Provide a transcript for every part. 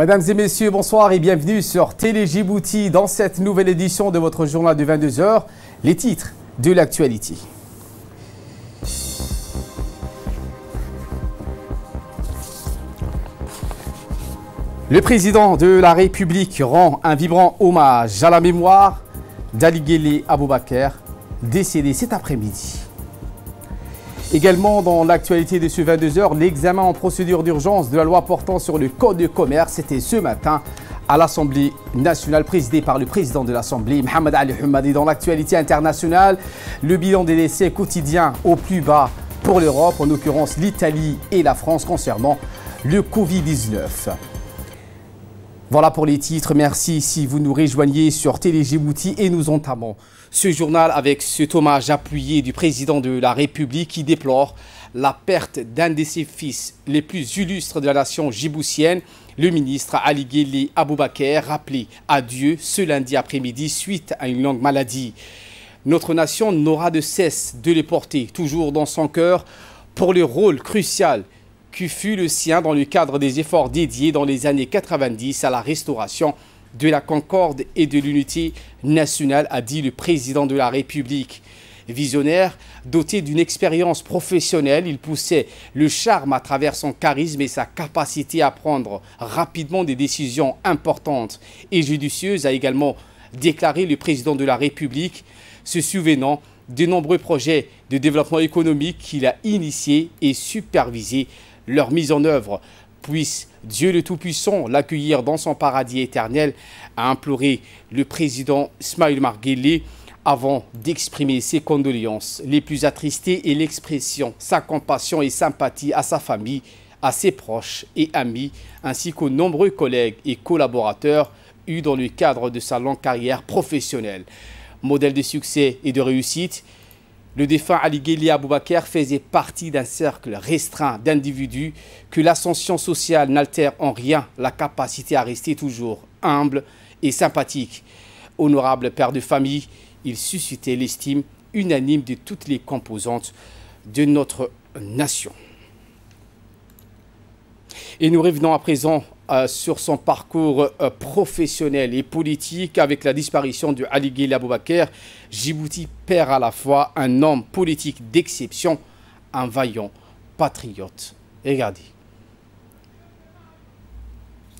Mesdames et messieurs, bonsoir et bienvenue sur Télé Djibouti dans cette nouvelle édition de votre journal de 22 h, les titres de l'actualité. Le président de la République rend un vibrant hommage à la mémoire d'Ali Guelleh Aboubaker, décédé cet après-midi. Également dans l'actualité de ce 22 h, l'examen en procédure d'urgence de la loi portant sur le code de commerce, c'était ce matin à l'Assemblée nationale présidée par le président de l'Assemblée, Mohamed Ali Hammadi. Et dans l'actualité internationale, le bilan des décès quotidiens au plus bas pour l'Europe, en l'occurrence l'Italie et la France concernant le Covid-19. Voilà pour les titres. Merci si vous nous rejoignez sur Télé Djibouti et nous entamons ce journal avec cet hommage appuyé du président de la République qui déplore la perte d'un de ses fils les plus illustres de la nation djiboutienne, le ministre Ali Guelleh Aboubaker, rappelé à Dieu ce lundi après-midi suite à une longue maladie. Notre nation n'aura de cesse de les porter toujours dans son cœur pour le rôle crucial qui fut le sien dans le cadre des efforts dédiés dans les années 90 à la restauration de la concorde et de l'unité nationale, a dit le président de la République. Visionnaire, doté d'une expérience professionnelle, il poussait le charme à travers son charisme et sa capacité à prendre rapidement des décisions importantes et judicieuses, a également déclaré le président de la République, se souvenant de nombreux projets de développement économique qu'il a initiés et supervisés leur mise en œuvre. Puisse Dieu le Tout-Puissant l'accueillir dans son paradis éternel, a imploré le président Ismaïl Omar Guelleh avant d'exprimer ses condoléances les plus attristées et l'expression sa compassion et sympathie à sa famille, à ses proches et amis, ainsi qu'aux nombreux collègues et collaborateurs eus dans le cadre de sa longue carrière professionnelle. Modèle de succès et de réussite, le défunt Ali Guelleh Aboubaker faisait partie d'un cercle restreint d'individus que l'ascension sociale n'altère en rien la capacité à rester toujours humble et sympathique. Honorable père de famille, il suscitait l'estime unanime de toutes les composantes de notre nation. Et nous revenons à présent sur son parcours professionnel et politique. Avec la disparition de Ali Guelleh Aboubaker, Djibouti perd à la fois un homme politique d'exception, un vaillant patriote. Regardez.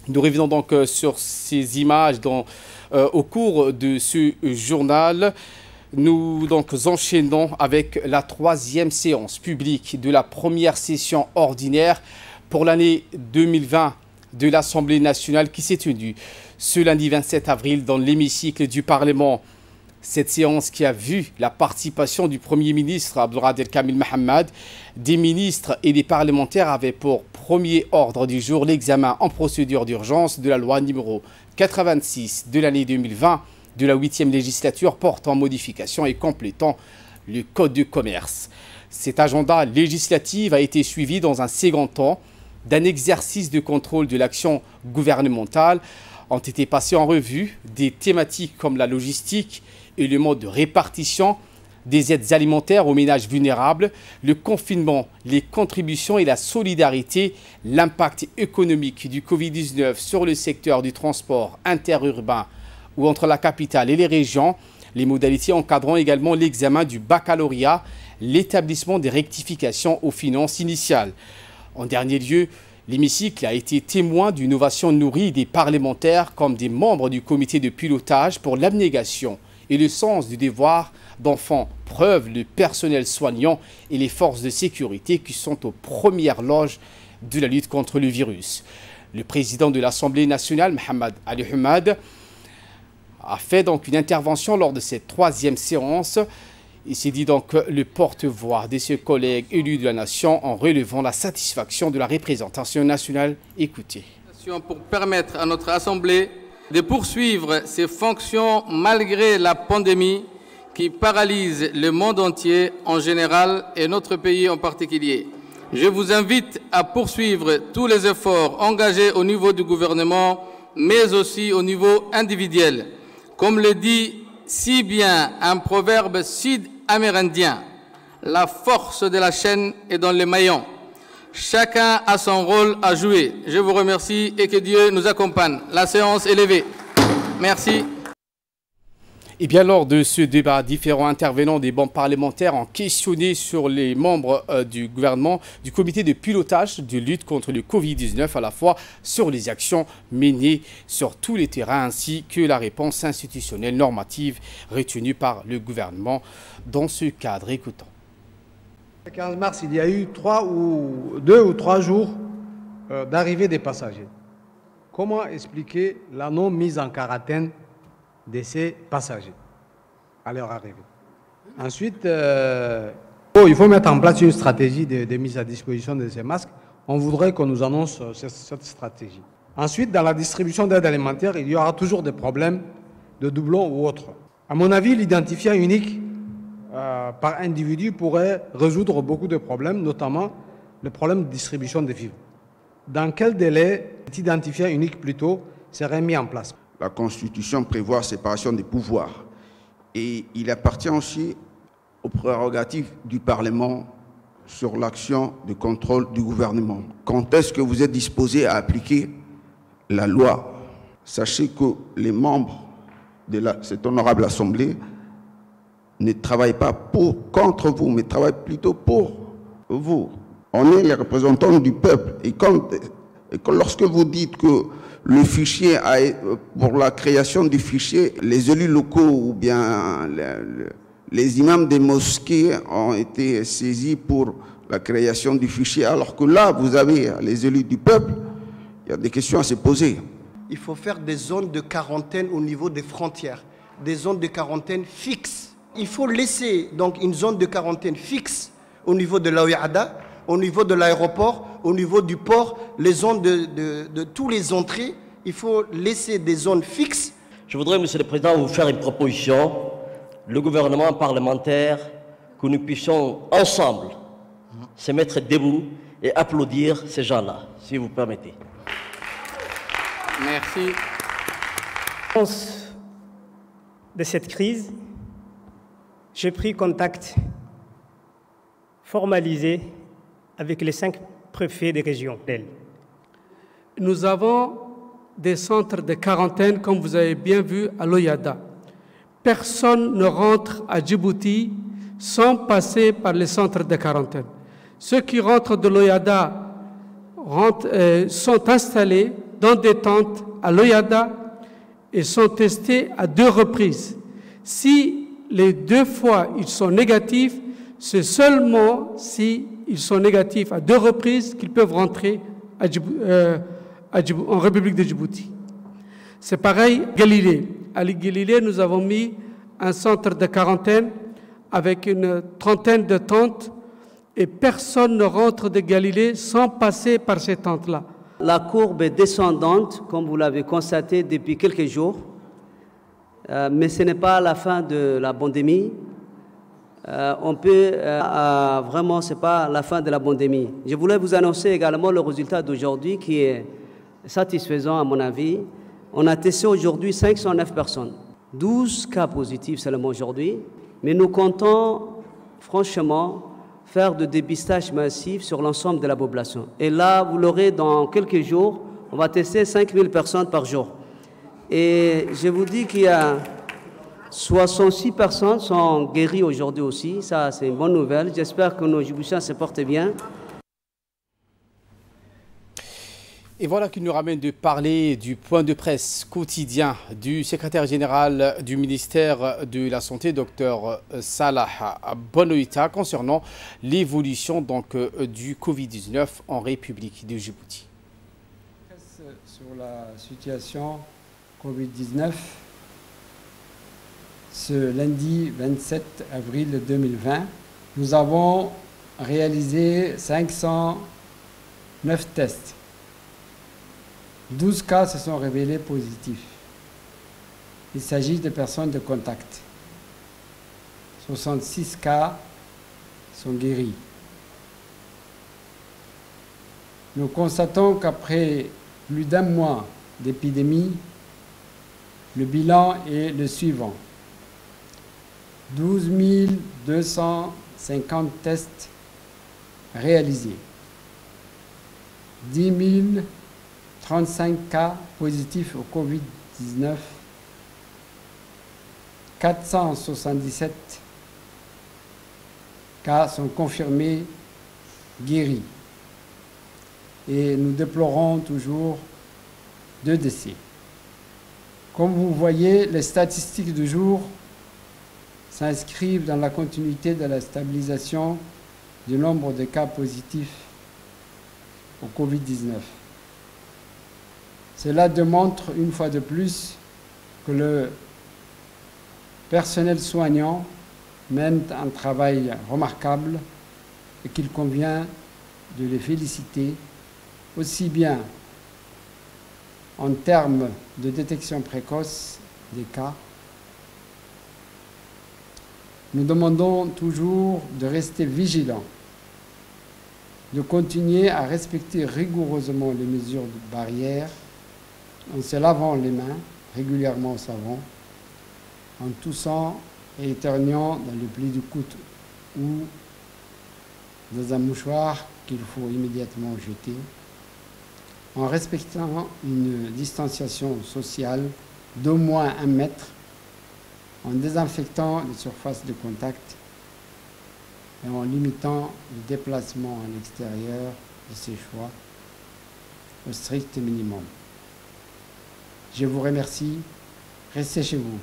Nous revenons donc sur ces images au cours de ce journal. Nous donc enchaînons avec la troisième séance publique de la première session ordinaire pour l'année 2020 de l'Assemblée nationale qui s'est tenue ce lundi 27 avril dans l'hémicycle du Parlement. Cette séance qui a vu la participation du Premier ministre Abdelkader Kamil Mohamed, des ministres et des parlementaires avait pour premier ordre du jour l'examen en procédure d'urgence de la loi numéro 86 de l'année 2020 de la 8e législature portant modification et complétant le Code de commerce. Cet agenda législatif a été suivi dans un second temps d'un exercice de contrôle de l'action gouvernementale. Ont été passées en revue des thématiques comme la logistique et le mode de répartition des aides alimentaires aux ménages vulnérables, le confinement, les contributions et la solidarité, l'impact économique du Covid-19 sur le secteur du transport interurbain ou entre la capitale et les régions, les modalités encadrant également l'examen du baccalauréat, l'établissement des rectifications aux finances initiales. En dernier lieu, l'hémicycle a été témoin d'une ovation nourrie des parlementaires comme des membres du comité de pilotage pour l'abnégation et le sens du devoir d'enfant, preuve le personnel soignant et les forces de sécurité qui sont aux premières loges de la lutte contre le virus. Le président de l'Assemblée nationale, Mohamed Ali Hammadi, a fait donc une intervention lors de cette troisième séance. Il s'est dit donc le porte-voix de ses collègues élus de la nation en relevant la satisfaction de la représentation nationale. Écoutez. Pour permettre à notre Assemblée de poursuivre ses fonctions malgré la pandémie qui paralyse le monde entier en général et notre pays en particulier. Je vous invite à poursuivre tous les efforts engagés au niveau du gouvernement, mais aussi au niveau individuel. Comme le dit si bien un proverbe sud-amérindien, la force de la chaîne est dans les maillons. Chacun a son rôle à jouer. Je vous remercie et que Dieu nous accompagne. La séance est levée. Merci. Et bien, lors de ce débat, différents intervenants des bancs parlementaires ont questionné sur les membres du gouvernement du comité de pilotage de lutte contre le Covid-19, à la fois sur les actions menées sur tous les terrains ainsi que la réponse institutionnelle normative retenue par le gouvernement dans ce cadre. Écoutons. Le 15 mars, il y a eu 2 ou 3 jours d'arrivée des passagers. Comment expliquer la non-mise en quarantaine de ces passagers à leur arrivée? Ensuite, il faut mettre en place une stratégie de mise à disposition de ces masques. On voudrait qu'on nous annonce cette stratégie. Ensuite, dans la distribution d'aide alimentaire, il y aura toujours des problèmes de doublons ou autres. À mon avis, l'identifiant unique par individu pourrait résoudre beaucoup de problèmes, notamment le problème de distribution des vivres. Dans quel délai cet identifiant unique plutôt serait mis en place? La Constitution prévoit la séparation des pouvoirs et il appartient aussi aux prérogatives du Parlement sur l'action de contrôle du gouvernement. Quand est-ce que vous êtes disposé à appliquer la loi? Sachez que les membres de cette honorable Assemblée ne travaillent pas contre vous, mais travaillent plutôt pour vous. On est les représentants du peuple et lorsque vous dites que le fichier, pour la création du fichier, les élus locaux ou bien les imams des mosquées ont été saisis pour la création du fichier, alors que là, vous avez les élus du peuple, il y a des questions à se poser. Il faut faire des zones de quarantaine au niveau des frontières, des zones de quarantaine fixes. Il faut laisser donc une zone de quarantaine fixe au niveau de l'Aouiada, au niveau de l'aéroport, au niveau du port, les zones de tous les entrées. Il faut laisser des zones fixes. Je voudrais, Monsieur le Président, vous faire une proposition, le gouvernement parlementaire, que nous puissions ensemble se mettre debout et applaudir ces gens-là, si vous permettez. Merci. En réponse de cette crise, j'ai pris contact formalisé avec les 5 préfets des régions. Nous avons des centres de quarantaine, comme vous avez bien vu, à l'Oyada. Personne ne rentre à Djibouti sans passer par les centres de quarantaine. Ceux qui rentrent de l'Oyada sont installés dans des tentes à l'Oyada et sont testés à 2 reprises. Si les 2 fois ils sont négatifs, c'est seulement si ils sont négatifs à 2 reprises qu'ils peuvent rentrer en République de Djibouti. C'est pareil à Galilée. À Galilée, nous avons mis un centre de quarantaine avec une trentaine de tentes et personne ne rentre de Galilée sans passer par ces tentes-là. La courbe est descendante, comme vous l'avez constaté depuis quelques jours, mais ce n'est pas la fin de la pandémie. Vraiment, ce n'est pas la fin de la pandémie. Je voulais vous annoncer également le résultat d'aujourd'hui qui est satisfaisant à mon avis. On a testé aujourd'hui 509 personnes, 12 cas positifs seulement aujourd'hui, mais nous comptons franchement faire de dépistage massif sur l'ensemble de la population. Et là, vous l'aurez dans quelques jours, on va tester 5000 personnes par jour. Et je vous dis qu'il y a 66 personnes sont guéries aujourd'hui aussi. Ça, c'est une bonne nouvelle. J'espère que nos Djiboutiens se portent bien. Et voilà qui nous ramène de parler du point de presse quotidien du secrétaire général du ministère de la Santé, Dr Salah Bonoïta, concernant l'évolution du Covid-19 en République de Djibouti. Sur la situation Covid-19, ce lundi 27 avril 2020, nous avons réalisé 509 tests. 12 cas se sont révélés positifs. Il s'agit de personnes de contact. 66 cas sont guéris. Nous constatons qu'après plus d'1 mois d'épidémie, le bilan est le suivant. 12 250 tests réalisés. 10 035 cas positifs au Covid-19, 477 cas sont confirmés guéris et nous déplorons toujours 2 décès. Comme vous voyez, les statistiques du jour s'inscrivent dans la continuité de la stabilisation du nombre de cas positifs au Covid-19. Cela démontre une fois de plus que le personnel soignant mène un travail remarquable et qu'il convient de les féliciter aussi bien en termes de détection précoce des cas. Nous demandons toujours de rester vigilants, de continuer à respecter rigoureusement les mesures de barrière en se lavant les mains régulièrement au savon, en toussant et éternuant dans le pli du coude ou dans un mouchoir qu'il faut immédiatement jeter, en respectant une distanciation sociale d'au moins 1 mètre, en désinfectant les surfaces de contact et en limitant le déplacement à l'extérieur de ses choix au strict minimum. Je vous remercie. Restez chez vous.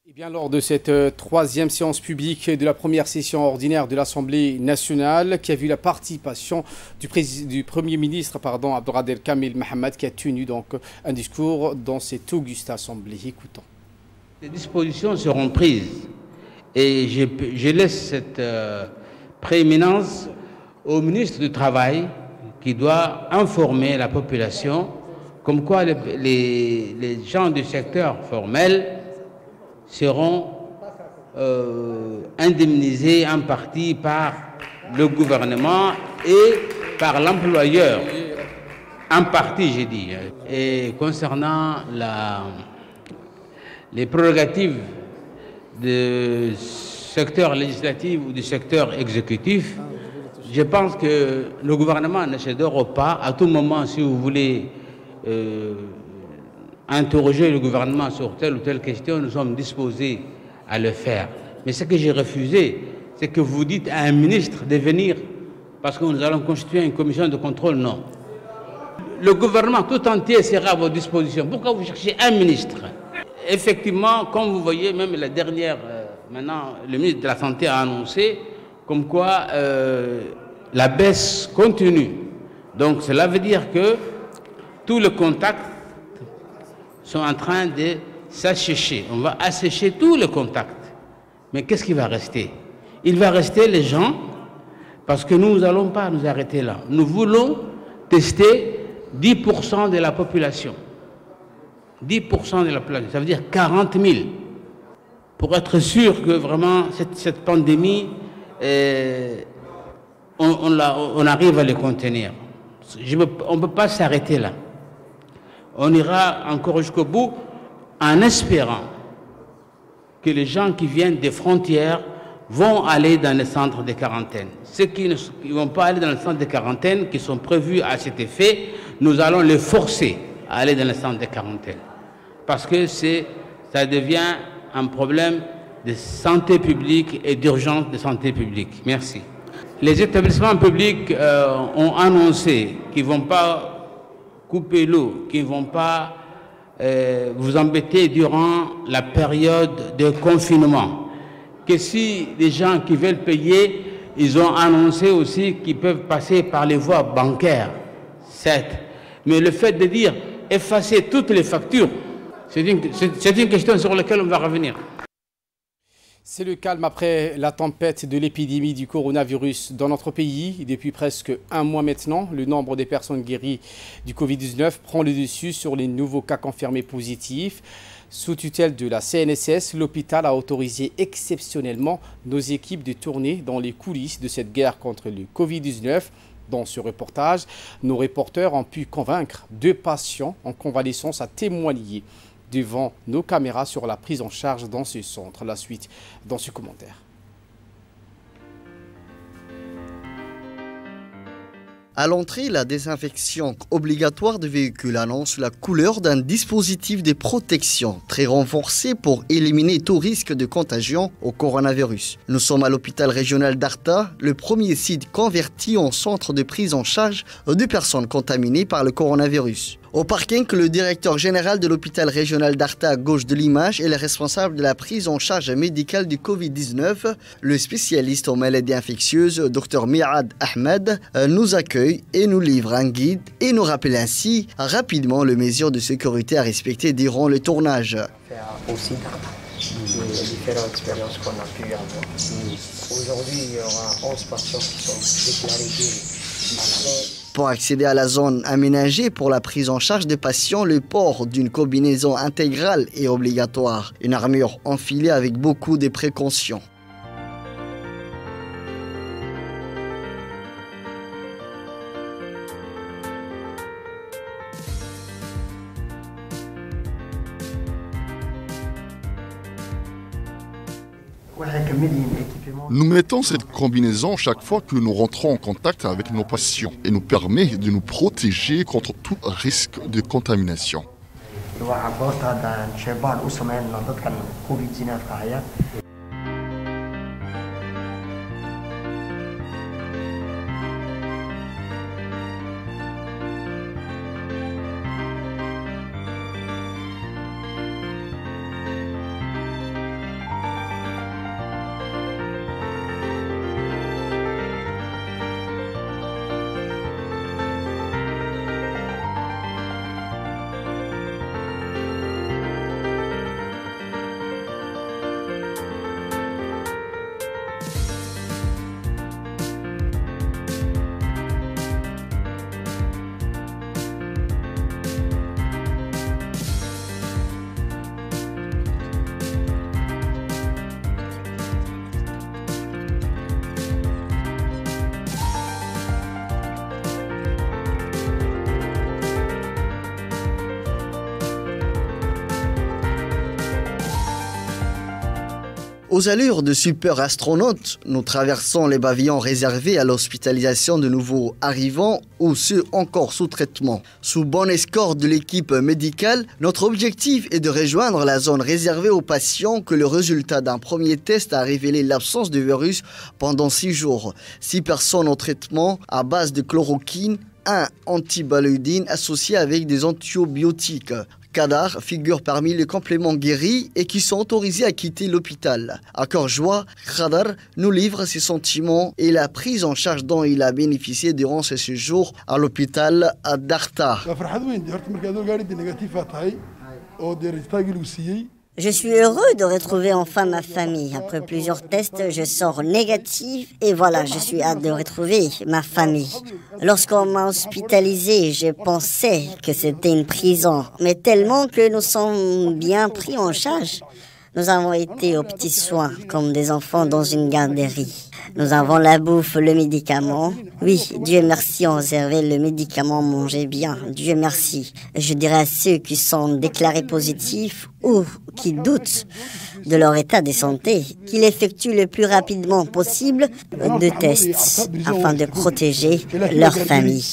Eh bien, lors de cette 3e séance publique de la première session ordinaire de l'Assemblée nationale, qui a vu la participation du Premier ministre, Abdelkader Kamil Mohamed, qui a tenu donc un discours dans cette auguste Assemblée. Écoutons. Les dispositions seront prises et je laisse cette prééminence au ministre du Travail qui doit informer la population comme quoi les gens du secteur formel seront indemnisés en partie par le gouvernement et par l'employeur. En partie, j'ai dit. Et concernant les prérogatives du secteur législatif ou du secteur exécutif, je pense que le gouvernement ne cédera pas. À tout moment, si vous voulez interroger le gouvernement sur telle ou telle question, nous sommes disposés à le faire. Mais ce que j'ai refusé, c'est que vous dites à un ministre de venir parce que nous allons constituer une commission de contrôle. Non. Le gouvernement tout entier sera à vos dispositions. Pourquoi vous cherchez un ministre? Effectivement, comme vous voyez, même la dernière, maintenant, le ministre de la Santé a annoncé comme quoi la baisse continue. Donc cela veut dire que tous les contacts sont en train de s'assécher. On va assécher tous les contacts. Mais qu'est-ce qui va rester? Il va rester les gens, parce que nous n'allons pas nous arrêter là. Nous voulons tester 10% de la population. 10% de la population, ça veut dire 40 000. Pour être sûr que vraiment cette pandémie, on arrive à les contenir. On ne peut pas s'arrêter là. On ira encore jusqu'au bout en espérant que les gens qui viennent des frontières vont aller dans les centres de quarantaine. Ceux qui ne vont pas aller dans les centres de quarantaine, qui sont prévus à cet effet, nous allons les forcer à aller dans les centres de quarantaine. Parce que ça devient un problème de santé publique et d'urgence de santé publique. Merci. Les établissements publics ont annoncé qu'ils ne vont pas couper l'eau, qu'ils ne vont pas vous embêter durant la période de confinement. Que si les gens qui veulent payer, ils ont annoncé aussi qu'ils peuvent passer par les voies bancaires, certes. Mais le fait de dire effacer toutes les factures, c'est une question sur laquelle on va revenir. C'est le calme après la tempête de l'épidémie du coronavirus dans notre pays. Depuis presque 1 mois maintenant, le nombre des personnes guéries du Covid-19 prend le dessus sur les nouveaux cas confirmés positifs. Sous tutelle de la CNSS, l'hôpital a autorisé exceptionnellement nos équipes de tourner dans les coulisses de cette guerre contre le Covid-19. Dans ce reportage, nos reporters ont pu convaincre 2 patients en convalescence à témoigner devant nos caméras sur la prise en charge dans ce centre. La suite dans ce commentaire. À l'entrée, la désinfection obligatoire des véhicules annonce la couleur d'un dispositif de protection très renforcé pour éliminer tout risque de contagion au coronavirus. Nous sommes à l'hôpital régional d'Arta, le premier site converti en centre de prise en charge de personnes contaminées par le coronavirus. Au parking, le directeur général de l'hôpital régional d'Arta à gauche de l'image est le responsable de la prise en charge médicale du Covid-19. Le spécialiste en maladies infectieuses, Dr Miad Ahmed, nous accueille et nous livre un guide et nous rappelle ainsi rapidement les mesures de sécurité à respecter durant le tournage. Aussi les différentes expériences qu'on a pu avoir. Aujourd'hui, il y aura 11 patients qui sont déclarés guéris. Pour accéder à la zone aménagée pour la prise en charge des patients, le port d'une combinaison intégrale est obligatoire. Une armure enfilée avec beaucoup de précautions. Nous mettons cette combinaison chaque fois que nous rentrons en contact avec nos patients et nous permet de nous protéger contre tout risque de contamination. Aux allures de super astronautes, nous traversons les pavillons réservés à l'hospitalisation de nouveaux arrivants ou ceux encore sous traitement. Sous bonne escorte de l'équipe médicale, notre objectif est de rejoindre la zone réservée aux patients que le résultat d'un premier test a révélé l'absence de virus pendant 6 jours. 6 personnes en traitement à base de chloroquine, un antiballodine associé avec des antibiotiques. Kadar figure parmi les compléments guéris et qui sont autorisés à quitter l'hôpital. À cœur joie, Kadar nous livre ses sentiments et la prise en charge dont il a bénéficié durant ses séjours à l'hôpital d'Arta. Je suis heureux de retrouver enfin ma famille. Après plusieurs tests, je sors négative et voilà, je suis hâte de retrouver ma famille. Lorsqu'on m'a hospitalisé, je pensais que c'était une prison, mais tellement que nous sommes bien pris en charge. Nous avons été aux petits soins, comme des enfants dans une garderie. Nous avons la bouffe, le médicament. Oui, Dieu merci, on servait le médicament, mangeait bien. Dieu merci. Je dirais à ceux qui sont déclarés positifs ou qui doutent de leur état de santé qu'ils effectuent le plus rapidement possible de tests afin de protéger leur famille.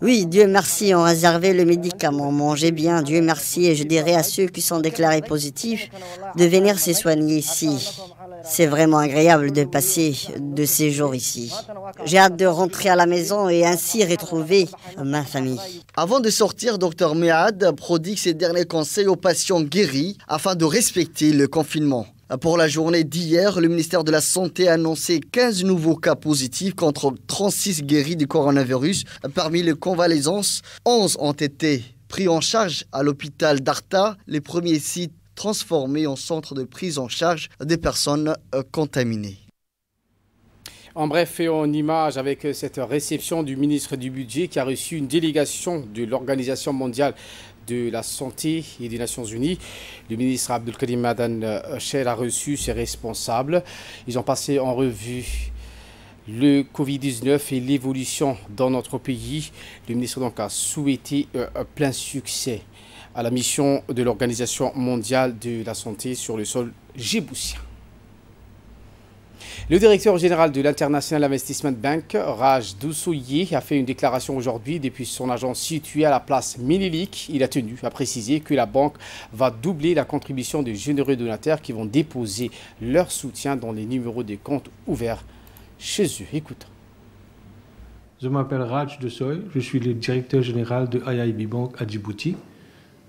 Oui, Dieu merci, on réservait le médicament, on mangeait bien, Dieu merci, et je dirais à ceux qui sont déclarés positifs de venir se soigner ici. C'est vraiment agréable de passer de ces jours ici. J'ai hâte de rentrer à la maison et ainsi retrouver ma famille. Avant de sortir, Dr Miad prodigue ses derniers conseils aux patients guéris afin de respecter le confinement. Pour la journée d'hier, le ministère de la Santé a annoncé 15 nouveaux cas positifs contre 36 guéris du coronavirus. Parmi les convalescences, 11 ont été pris en charge à l'hôpital d'Arta, les premiers sites transformés en centre de prise en charge des personnes contaminées. En bref et en image avec cette réception du ministre du Budget qui a reçu une délégation de l'Organisation mondiale de la santé et des Nations Unies. Le ministre Abdelkarim Madan Chel a reçu ses responsables. Ils ont passé en revue le Covid-19 et l'évolution dans notre pays. Le ministre donc a souhaité plein succès à la mission de l'Organisation mondiale de la santé sur le sol djiboutien. Le directeur général de l'International Investment Bank, Raj Doussouye, a fait une déclaration aujourd'hui depuis son agence située à la place Ménélique. Il a tenu à préciser que la banque va doubler la contribution des généreux donataires qui vont déposer leur soutien dans les numéros de comptes ouverts chez eux. Écoute. Je m'appelle Raj Doussouye, je suis le directeur général de IIB Bank à Djibouti.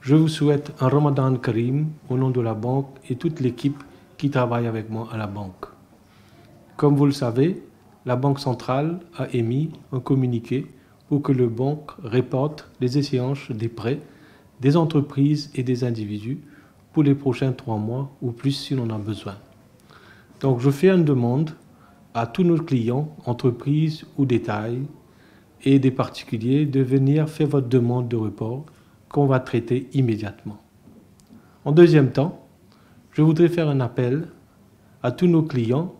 Je vous souhaite un Ramadan Karim au nom de la banque et toute l'équipe qui travaille avec moi à la banque. Comme vous le savez, la Banque centrale a émis un communiqué pour que le banque reporte les échéances des prêts des entreprises et des individus pour les prochains 3 mois ou plus si l'on a besoin. Donc je fais une demande à tous nos clients, entreprises ou détails et des particuliers de venir faire votre demande de report qu'on va traiter immédiatement. En deuxième temps, je voudrais faire un appel à tous nos clients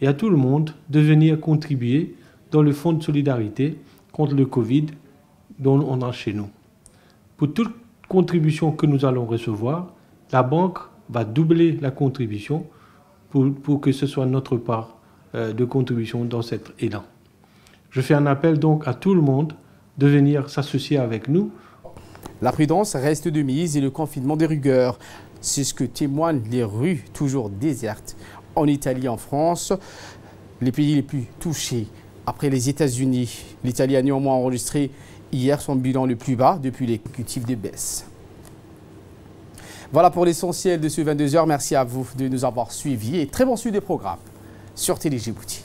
et à tout le monde de venir contribuer dans le fonds de solidarité contre le Covid dont on a chez nous. Pour toute contribution que nous allons recevoir, la banque va doubler la contribution pour que ce soit notre part de contribution dans cet élan. Je fais un appel donc à tout le monde de venir s'associer avec nous. La prudence reste de mise et le confinement de rigueur. C'est ce que témoignent les rues toujours désertes en Italie, en France, les pays les plus touchés après les États-Unis. L'Italie a néanmoins enregistré hier son bilan le plus bas depuis l'exécutif de baisse. Voilà pour l'essentiel de ce 22h. Merci à vous de nous avoir suivis et très bon suivi des programmes sur Télé Djibouti.